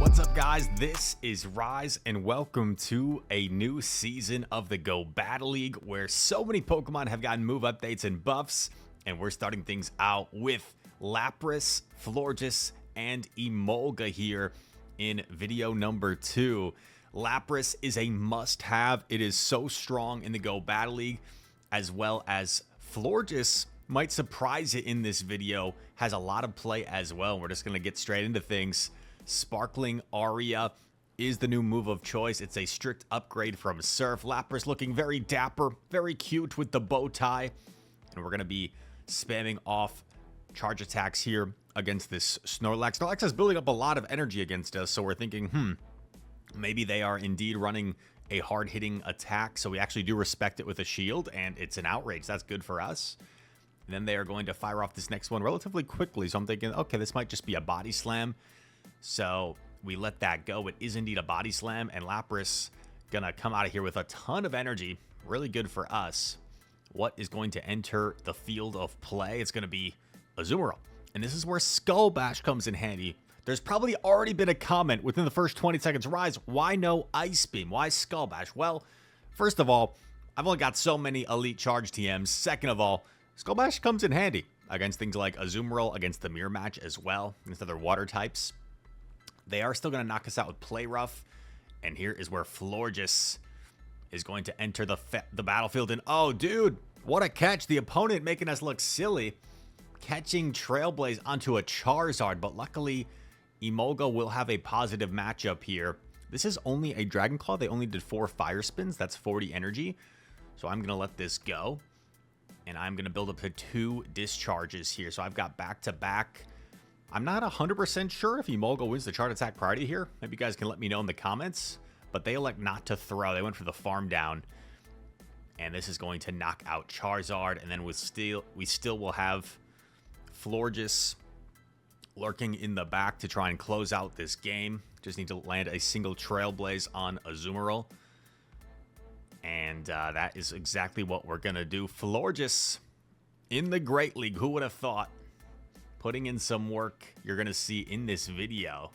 What's up, guys? This is Rise, and welcome to a new season of the Go Battle League, where so many Pokemon have gotten move updates and buffs, and we're starting things out with Lapras, Florges, and Emolga here in video number 2. Lapras is a must-have. It is so strong in the Go Battle League, as well as Florges might surprise you in this video, has a lot of play as well. We're just going to get straight into things. Sparkling Aria is the new move of choice. It's a strict upgrade from Surf. Lapras looking very dapper, very cute with the bow tie. And we're going to be spamming off charge attacks here against this Snorlax. Snorlax is building up a lot of energy against us, so we're thinking, maybe they are indeed running a hard-hitting attack, so we actually do respect it with a shield, and it's an outrage. That's good for us. And then they are going to fire off this next one relatively quickly, so I'm thinking, okay, this might just be a body slam. So we let that go. It is indeed a body slam, and Lapras gonna come out of here with a ton of energy. Really good for us. What is going to enter the field of play? It's gonna be Azumarill, and this is where Skull Bash comes in handy. There's probably already been a comment within the first 20 seconds. Rise, why no Ice Beam? Why Skull Bash? Well, first of all, I've only got so many elite charge TMs. Second of all, Skull Bash comes in handy against things like Azumarill, against the Mirror Match as well, against other water types. They are still going to knock us out with Play Rough. And here is where Florges is going to enter the battlefield. And oh, dude, what a catch. The opponent making us look silly. Catching Trailblaze onto a Charizard. But luckily, Emolga will have a positive matchup here. This is only a Dragon Claw. They only did 4 Fire Spins. That's 40 energy. So I'm going to let this go. And I'm going to build up to 2 discharges here. So I've got back-to-back. I'm not 100% sure if Emolga wins the charge attack priority here. Maybe you guys can let me know in the comments. But they elect not to throw. They went for the farm down. And this is going to knock out Charizard. And then we still will have Florges lurking in the back to try and close out this game. Just need to land a single Trailblaze on Azumarill. And that is exactly what we're going to do. Florges in the Great League. Who would have thought? Putting in some work you're going to see in this video.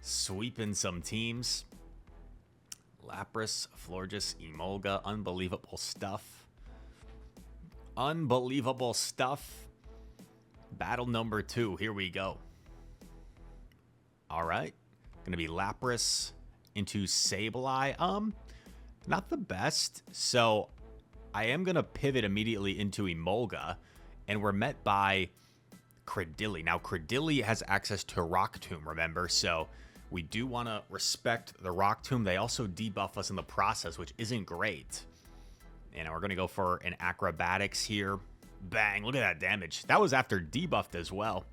Sweeping some teams. Lapras, Florges, Emolga. Unbelievable stuff. Unbelievable stuff. Battle number 2. Here we go. All right. Going to be Lapras into Sableye. Not the best. So I am going to pivot immediately into Emolga. And we're met by Credilli. Now, Credilli has access to Rock Tomb, remember? So we do want to respect the Rock Tomb. They also debuff us in the process, which isn't great. And we're going to go for an Acrobatics here. Bang, look at that damage. That was after debuffed as well.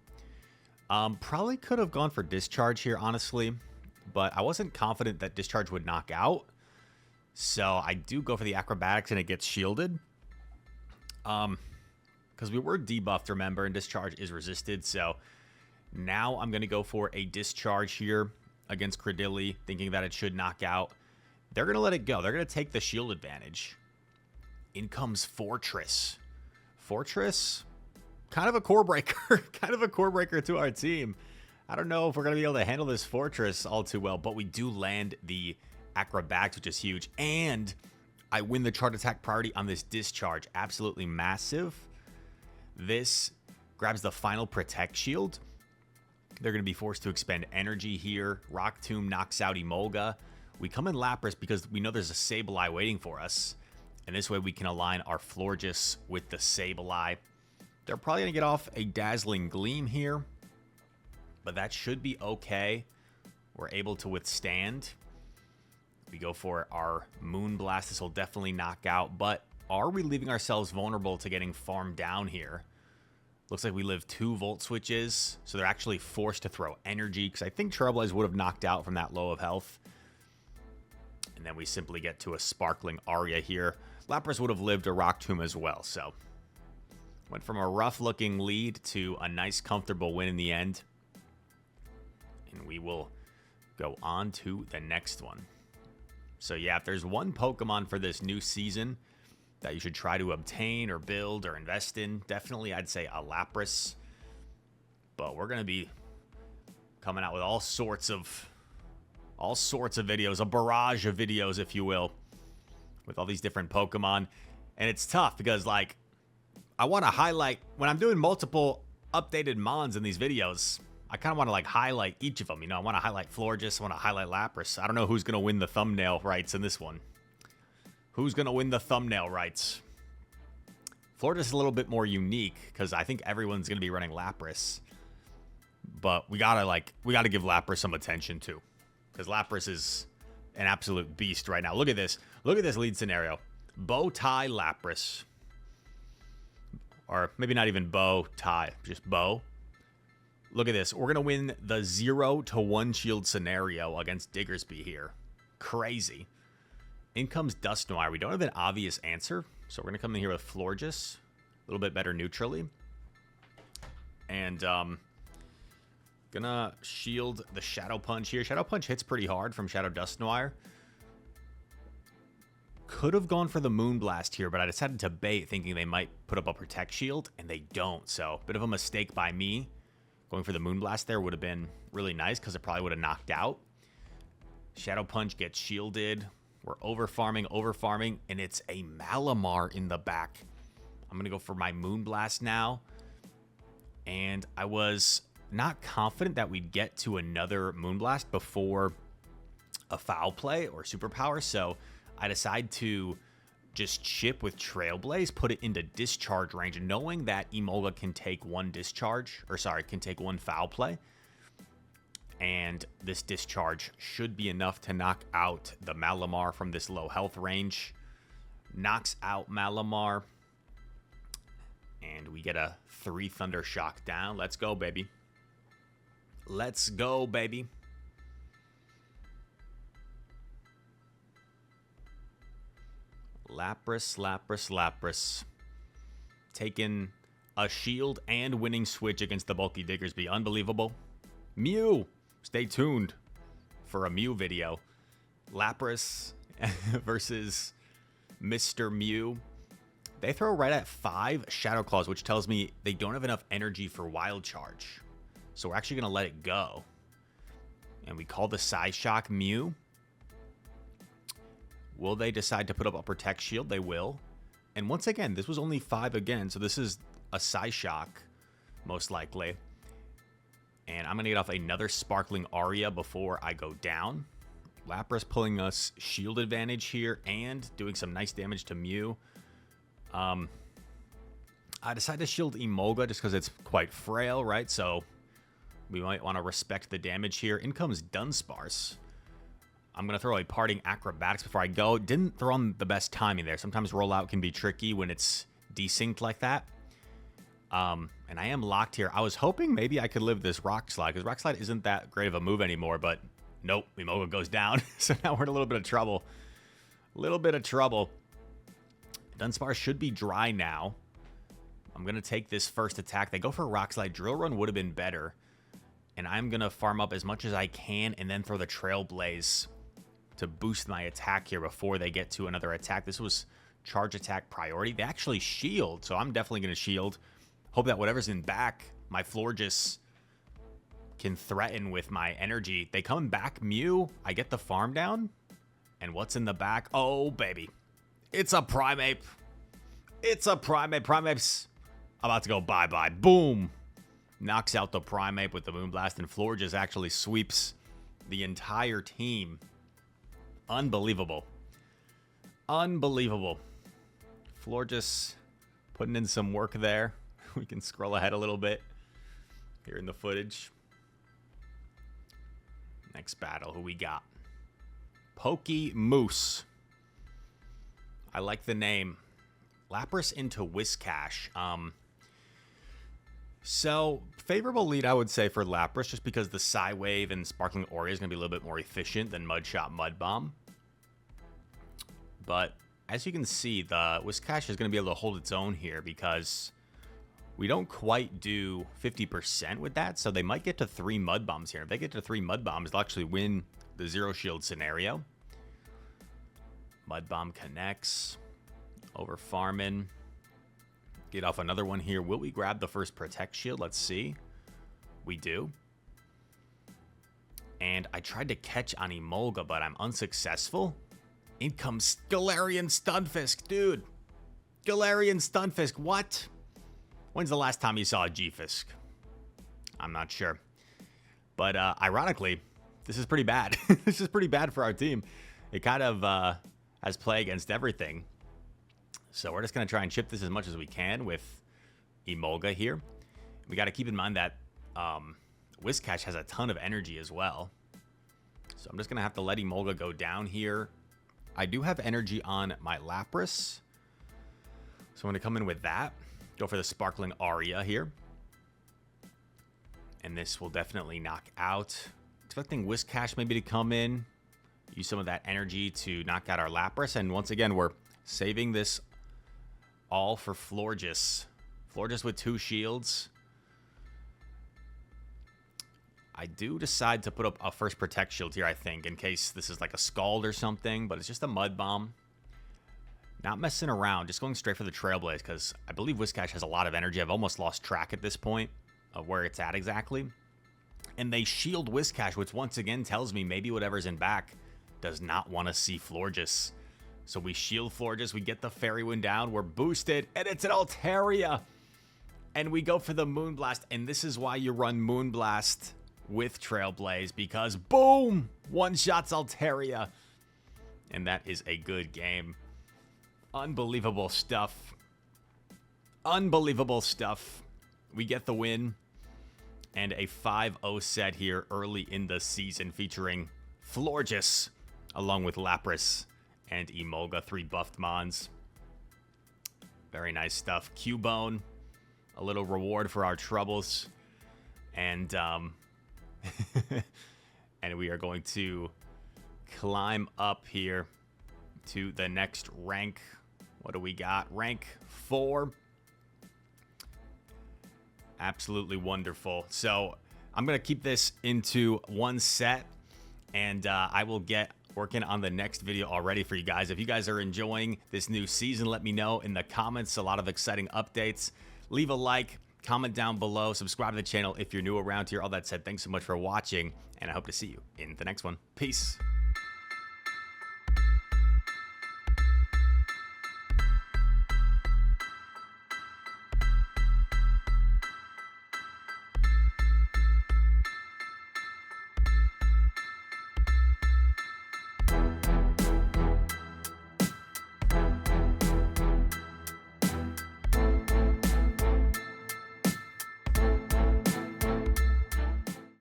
Probably could have gone for Discharge here, honestly. But I wasn't confident that Discharge would knock out. So I do go for the Acrobatics and it gets shielded. Because we were debuffed, remember, and Discharge is resisted. So now I'm going to go for a Discharge here against Credilli, thinking that it should knock out. They're going to let it go. They're going to take the shield advantage. In comes Fortress. Fortress, kind of a core breaker. Kind of a core breaker to our team. I don't know if we're going to be able to handle this Fortress all too well, but we do land the Acrobatics, which is huge. And I win the charge attack priority on this Discharge. Absolutely massive. This grabs the final Protect Shield. They're going to be forced to expend energy here. Rock Tomb knocks out Emolga. We come in Lapras because we know there's a Sableye waiting for us. And this way we can align our Florges with the Sableye. They're probably going to get off a Dazzling Gleam here. But that should be okay. We're able to withstand. We go for our Moonblast. This will definitely knock out. But are we leaving ourselves vulnerable to getting farmed down here? Looks like we live 2 Volt Switches, so they're actually forced to throw energy, because I think Trailblaze would have knocked out from that low of health. And then we simply get to a Sparkling Aria here. Lapras would have lived a Rock Tomb as well, so went from a rough-looking lead to a nice, comfortable win in the end. And we will go on to the next one. So yeah, if there's one Pokemon for this new season that you should try to obtain or build or invest in, definitely I'd say a Lapras. But we're going to be coming out with all sorts of All sorts of videos, a barrage of videos, if you will, with all these different Pokemon. And it's tough because, like, I want to highlight, when I'm doing multiple updated mons in these videos, I kind of want to, like, highlight each of them. You know, I want to highlight Florges, I want to highlight Lapras. I don't know who's going to win the thumbnail rights in this one. Who's going to win the thumbnail rights? Florges is a little bit more unique because I think everyone's going to be running Lapras. But we got to give Lapras some attention, too. Because Lapras is an absolute beast right now. Look at this. Look at this lead scenario. Bow tie Lapras. Or maybe not even bow tie, just bow. Look at this. We're going to win the 0 to 1 shield scenario against Diggersby here. Crazy. In comes Dusknoir. We don't have an obvious answer. So we're going to come in here with Florges. A little bit better neutrally. And gonna shield the Shadow Punch here. Shadow Punch hits pretty hard from Shadow Dusknoir. Could have gone for the Moonblast here, but I decided to bait thinking they might put up a Protect Shield, and they don't. So, bit of a mistake by me. Going for the Moonblast there would have been really nice because it probably would have knocked out. Shadow Punch gets shielded. We're over-farming, and it's a Malamar in the back. I'm going to go for my Moonblast now. And I was not confident that we'd get to another Moonblast before a Foul Play or Superpower, so I decide to just chip with Trailblaze, put it into discharge range, knowing that Emolga can take one Foul Play. And this discharge should be enough to knock out the Malamar from this low health range. Knocks out Malamar. And we get a 3 Thunder Shock down. Let's go, baby. Let's go, baby. Lapras. Taking a shield and winning switch against the bulky Diggersby. Unbelievable. Mew. Stay tuned for a Mew video. Lapras versus Mr. Mew. They throw right at 5 Shadow Claws, which tells me they don't have enough energy for Wild Charge. So we're actually going to let it go. And we call the Psyshock Mew. Will they decide to put up a Protect Shield? They will. And once again, this was only 5 again, so this is a Psyshock, most likely. And I'm going to get off another Sparkling Aria before I go down. Lapras pulling us shield advantage here and doing some nice damage to Mew. I decided to shield Emolga just because it's quite frail, right? So we might want to respect the damage here. In comes Dunsparce. I'm going to throw a Parting Acrobatics before I go. Didn't throw on the best timing there. Sometimes rollout can be tricky when it's desynced like that. And I am locked here. I was hoping maybe I could live this Rock Slide, because Rock Slide isn't that great of a move anymore, but nope, Emolga goes down. So now we're in a little bit of trouble. Dunsparce should be dry now. I'm going to take this first attack. They go for Rock Slide. Drill Run would have been better. And I'm going to farm up as much as I can and then throw the Trailblaze to boost my attack here before they get to another attack. This was charge attack priority. They actually shield, so I'm definitely going to shield. Hope that whatever's in back, my Florges can threaten with my energy. They come back, Mew. I get the farm down. And what's in the back? Oh, baby. It's a Primeape. Primeape's about to go bye-bye. Boom. Knocks out the Primeape with the Moonblast, and Florges actually sweeps the entire team. Unbelievable. Florges putting in some work there. We can scroll ahead a little bit here in the footage. Next battle, who we got? Pokemoose. I like the name. Lapras into Whiscash. So, favorable lead, I would say, for Lapras, just because the Psywave and Sparkling Aura is going to be a little bit more efficient than Mudshot Mud Bomb. But, as you can see, the Whiscash is going to be able to hold its own here, because we don't quite do 50% with that, so they might get to 3 Mud Bombs here. If they get to 3 Mud Bombs, they'll actually win the Zero Shield scenario. Mud Bomb connects. Over farming. Get off another one here. Will we grab the first Protect Shield? Let's see. We do. And I tried to catch on Emolga, but I'm unsuccessful. In comes Galarian Stunfisk, dude. Galarian Stunfisk, what? When's the last time you saw a G-Fisk? I'm not sure. But ironically, this is pretty bad. This is pretty bad for our team. It kind of has play against everything. So we're just going to try and chip this as much as we can with Emolga here. We got to keep in mind that Whiscash has a ton of energy as well. So I'm just going to have to let Emolga go down here. I do have energy on my Lapras. So I'm going to come in with that. Go for the Sparkling Aria here. And this will definitely knock out. Expecting Whiscash maybe to come in. Use some of that energy to knock out our Lapras. And once again, we're saving this all for Florges. Florges with 2 shields. I do decide to put up a first Protect Shield here, I think, in case this is like a Scald or something. But it's just a Mud Bomb. Not messing around. Just going straight for the Trailblaze because I believe Whiscash has a lot of energy. I've almost lost track at this point of where it's at exactly. And they shield Whiscash, which once again tells me maybe whatever's in back does not want to see Florges. So we shield Florges, we get the Fairy Wind down, we're boosted, and it's an Altaria. And we go for the Moonblast, and this is why you run Moonblast with Trailblaze, because boom! One-shots Altaria. And that is a good game. Unbelievable stuff. Unbelievable stuff. We get the win. And a 5-0 set here early in the season featuring Florges along with Lapras and Emolga, 3 buffed Mons. Very nice stuff. Cubone, a little reward for our troubles. And and we are going to climb up here to the next rank. What do we got? Rank 4. Absolutely wonderful. So I'm going to keep this into 1 set, and I will get working on the next video already for you guys. If you guys are enjoying this new season, let me know in the comments. A lot of exciting updates. Leave a like, comment down below, subscribe to the channel if you're new around here. All that said, thanks so much for watching, and I hope to see you in the next one. Peace.